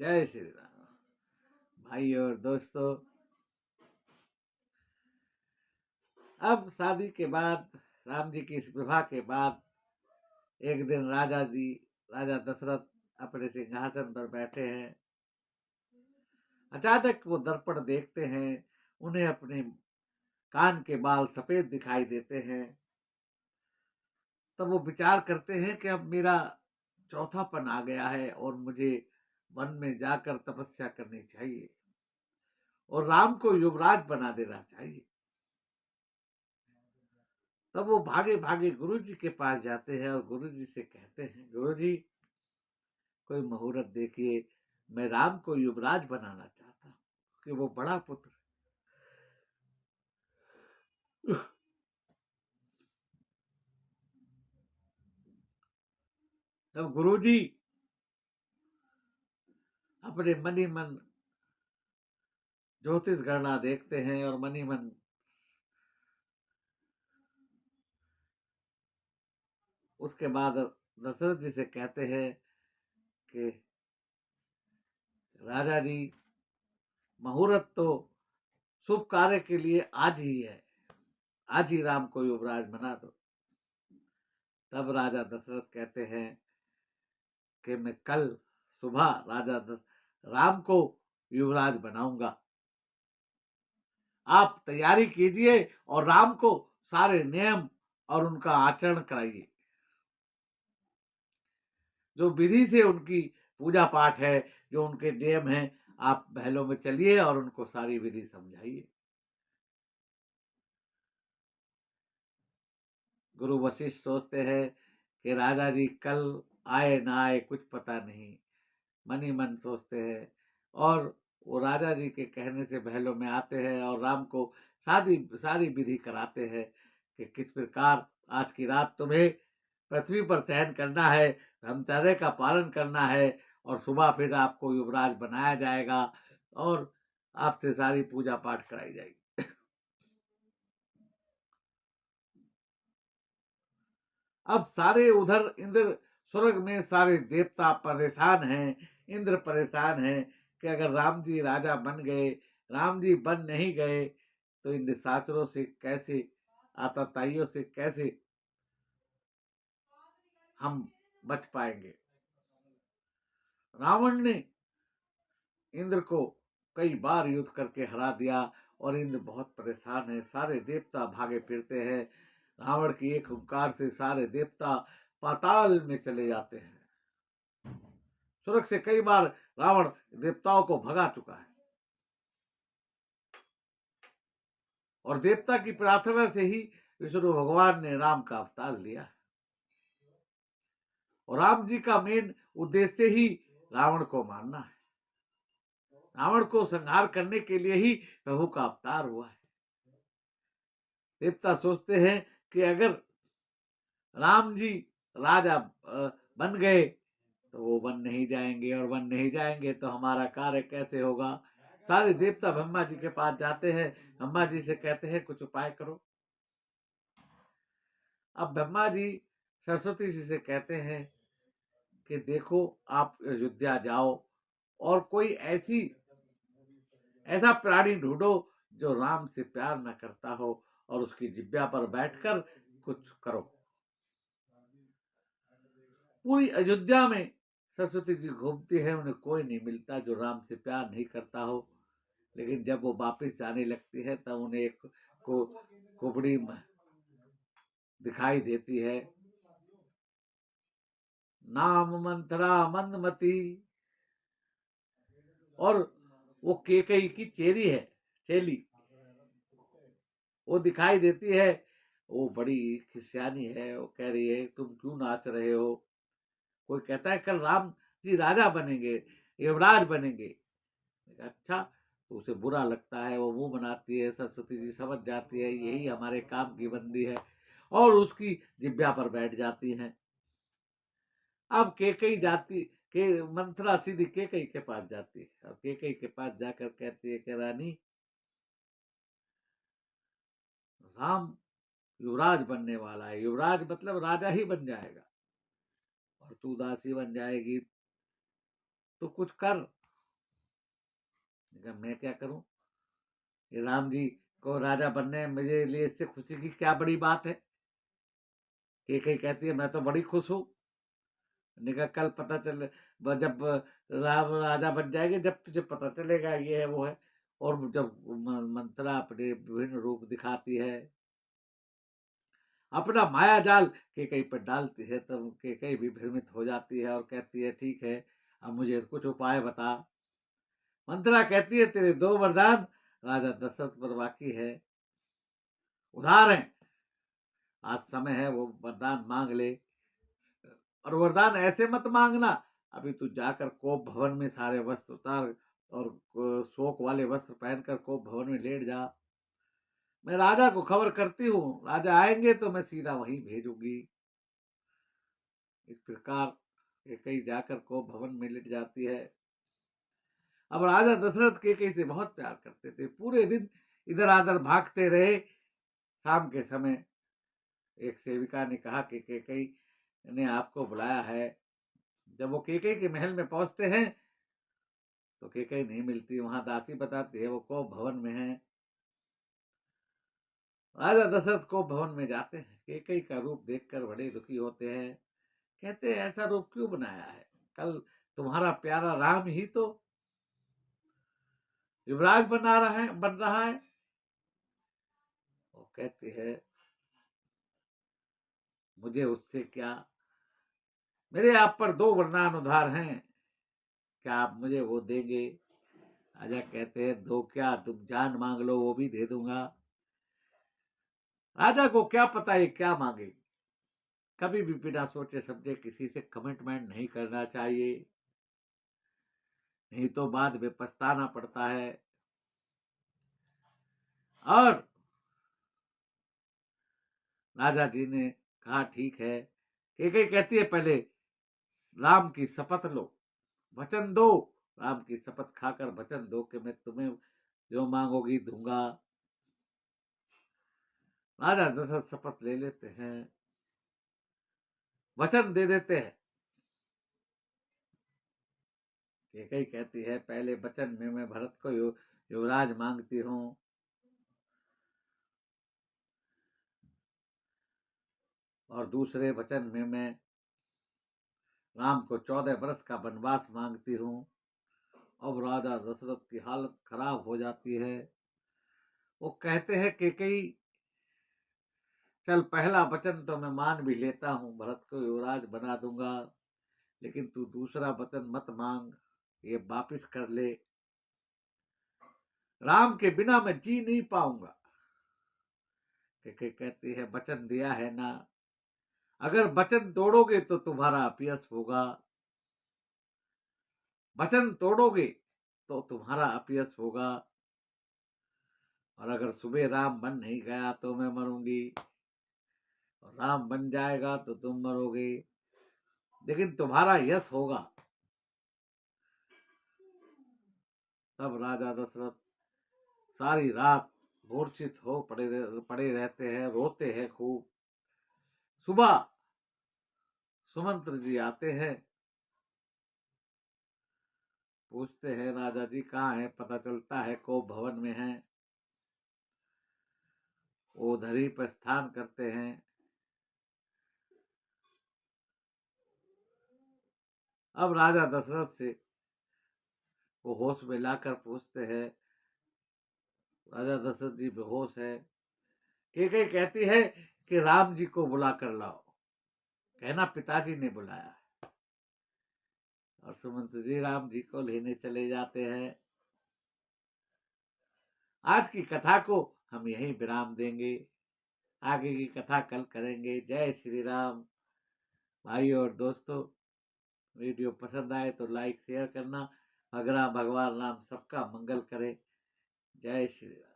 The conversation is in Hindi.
जय श्री राम। भाई और दोस्तों, अब शादी के बाद, राम जी की इस विवाह के बाद, एक दिन राजा दशरथ अपने सिंहासन पर बैठे हैं। अचानक वो दर्पण देखते हैं, उन्हें अपने कान के बाल सफेद दिखाई देते हैं। तब वो विचार करते हैं कि अब मेरा चौथापन आ गया है और मुझे वन में जाकर तपस्या करनी चाहिए और राम को युवराज बना देना चाहिए। तब वो भागे भागे गुरु जी के पास जाते हैं और गुरु जी से कहते हैं, गुरु जी कोई मुहूर्त देखिए, मैं राम को युवराज बनाना चाहता हूँ कि वो बड़ा पुत्र। तब गुरु जी अपने मनी मन ज्योतिष गणना देखते हैं और मनी मन उसके बाद दशरथ जी से कहते हैं कि राजा जी, मुहूर्त तो शुभ कार्य के लिए आज ही है, आज ही राम को युवराज बना दो। तब राजा दशरथ कहते हैं कि मैं कल सुबह राम को युवराज बनाऊंगा, आप तैयारी कीजिए और राम को सारे नियम और उनका आचरण कराइए। जो विधि से उनकी पूजा पाठ है, जो उनके नियम हैं, आप महलों में चलिए और उनको सारी विधि समझाइए। गुरु वशिष्ठ सोचते हैं कि राजा जी कल आए ना आए कुछ पता नहीं, मन ही मन सोचते हैं और वो राजा जी के कहने से महलों में आते हैं और राम को सारी विधि कराते हैं कि किस प्रकार आज की रात तुम्हें पृथ्वी पर शयन करना है, ब्रह्मचर्य का पालन करना है और सुबह फिर आपको युवराज बनाया जाएगा और आपसे सारी पूजा पाठ कराई जाएगी। अब सारे उधर इंद्र स्वर्ग में सारे देवता परेशान हैं, इंद्र परेशान है कि अगर राम जी राजा बन गए, राम जी बन नहीं गए तो इन निशाचरों से कैसे, आतताइयों से कैसे हम बच पाएंगे। रावण ने इंद्र को कई बार युद्ध करके हरा दिया और इंद्र बहुत परेशान है, सारे देवता भागे फिरते हैं। रावण की एक हुंकार से सारे देवता पाताल में चले जाते हैं। स्वर्ग से कई बार रावण देवताओं को भगा चुका है और देवता की प्रार्थना से ही विष्णु भगवान ने राम का अवतार लिया है और राम जी का मेन उद्देश्य ही रावण को मारना है। रावण को संहार करने के लिए ही प्रभु का अवतार हुआ है। देवता सोचते हैं कि अगर राम जी राजा बन गए तो वो वन नहीं जाएंगे और वन नहीं जाएंगे तो हमारा कार्य कैसे होगा। सारे देवता ब्रह्मा जी के पास जाते हैं, ब्रह्मा जी से कहते हैं कुछ उपाय करो। अब ब्रह्मा जी सरस्वती जी से कहते हैं कि देखो आप अयोध्या जाओ और कोई ऐसा प्राणी ढूंढो जो राम से प्यार न करता हो और उसकी जिब्या पर बैठकर कुछ करो। पूरी अयोध्या में सरस्वती जी घूमती है, उन्हें कोई नहीं मिलता जो राम से प्यार नहीं करता हो। लेकिन जब वो वापस जाने लगती है तब उन्हें एक कुबड़ी दिखाई देती है, नाम मंथरा मंदमती, और वो केकई की चेली वो दिखाई देती है। वो बड़ी खिसियानी है, वो कह रही है तुम क्यों नाच रहे हो। कोई कहता है कल राम जी राजा बनेंगे, युवराज बनेंगे। अच्छा, तो उसे बुरा लगता है, वो मुंह बनाती है। सरस्वती जी समझ जाती है यही हमारे काम की बंदी है और उसकी जिब्या पर बैठ जाती है। अब केकई जाती के मंथरा सीधी केकई के पास जाती है और केकई के पास जाकर कहती है कि रानी, राम युवराज बनने वाला है, युवराज मतलब राजा ही बन जाएगा और तू दासी बन जाएगी, तो कुछ कर। मैं क्या करूं, ये राम जी को राजा बनने मेरे लिए इससे खुशी की क्या बड़ी बात है। कई कहती है मैं तो बड़ी खुश हूं। मैंने कहा कल पता चल, जब राम राजा बन जाएंगे, जब तुझे पता चलेगा ये है वो है। और जब मंत्रा अपने विभिन्न रूप दिखाती है, अपना माया जाल केकई पर डालती है, तब केकई भी भ्रमित हो जाती है और कहती है ठीक है, अब मुझे कुछ उपाय बता। मंत्रा कहती है तेरे 2 वरदान राजा दशरथ पर बाकी है, उधार है, आज समय है वो वरदान मांग ले। और वरदान ऐसे मत मांगना, अभी तू जाकर कोप भवन में सारे वस्त्र उतार और शोक वाले वस्त्र पहनकर कोप भवन में लेट जा। मैं राजा को खबर करती हूँ, राजा आएंगे तो मैं सीधा वहीं भेजूंगी। इस प्रकार कैकेयी जाकर कोप भवन में लेट जाती है। अब राजा दशरथ कैकेयी से बहुत प्यार करते थे, पूरे दिन इधर आधर भागते रहे। शाम के समय एक सेविका ने कहा कि कैकेयी ने आपको बुलाया है। जब वो कैकेयी के महल में पहुंचते हैं तो कैकेयी नहीं मिलती, वहां दासी बताती है वो कोप भवन में है। राजा दशरथ कोप भवन में जाते हैं, कैकेयी का रूप देखकर बड़े दुखी होते हैं। कहते हैं ऐसा रूप क्यों बनाया है, कल तुम्हारा प्यारा राम ही तो युवराज बन रहा है। वो कहती है मुझे उससे क्या, मेरे आप पर 2 वरदान उधार हैं, क्या आप मुझे वो देंगे। राजा कहते हैं 2 क्या, तुम जान मांग लो वो भी दे दूंगा। राजा को क्या पता ये क्या मांगे, कभी भी बिना सोचे समझे किसी से कमिटमेंट नहीं करना चाहिए, नहीं तो बाद में पछताना पड़ता है। और राजा जी ने कहा ठीक है। कैकेयी कहती है पहले राम की शपथ लो, वचन दो, राम की शपथ खाकर वचन दो कि मैं तुम्हें जो मांगोगी दूंगा। राजा दशरथ शपथ ले लेते हैं, वचन दे देते हैं। कैकेयी कहती है पहले वचन में मैं भरत को युवराज मांगती हूँ, और दूसरे वचन में मैं राम को 14 वर्ष का वनवास मांगती हूँ। अब राजा दशरथ की हालत खराब हो जाती है। वो कहते हैं कैकेयी चल पहला वचन तो मैं मान भी लेता हूँ, भरत को युवराज बना दूंगा, लेकिन तू दूसरा वचन मत मांग, ये वापिस कर ले, राम के बिना मैं जी नहीं पाऊंगा। कैकेयी कहती है वचन दिया है ना, अगर वचन तोड़ोगे तो तुम्हारा अपयश होगा, वचन तोड़ोगे तो तुम्हारा अपयश होगा, और अगर सुबह राम बन नहीं गया तो मैं मरूंगी, और राम बन जाएगा तो तुम मरोगे, लेकिन तुम्हारा यश होगा। तब राजा दशरथ सारी रात मूर्छित हो पड़े रहते हैं, रोते हैं खूब। सुबह सुमंत्र जी आते हैं, पूछते हैं राजा जी कहाँ है, पता चलता है कोप भवन में है। वो उधर ही प्रस्थान करते हैं। अब राजा दशरथ से वो होश में लाकर पूछते हैं, राजा दशरथ जी बेहोश है। कैकेयी कहती है कि राम जी को बुला कर लाओ, कहना पिताजी ने बुलाया। और सुमंत जी राम जी को लेने चले जाते हैं। आज की कथा को हम यहीं विराम देंगे, आगे की कथा कल करेंगे। जय श्री राम। भाइयों और दोस्तों, वीडियो पसंद आए तो लाइक शेयर करना। भगवान राम सबका मंगल करे। जय श्री राम।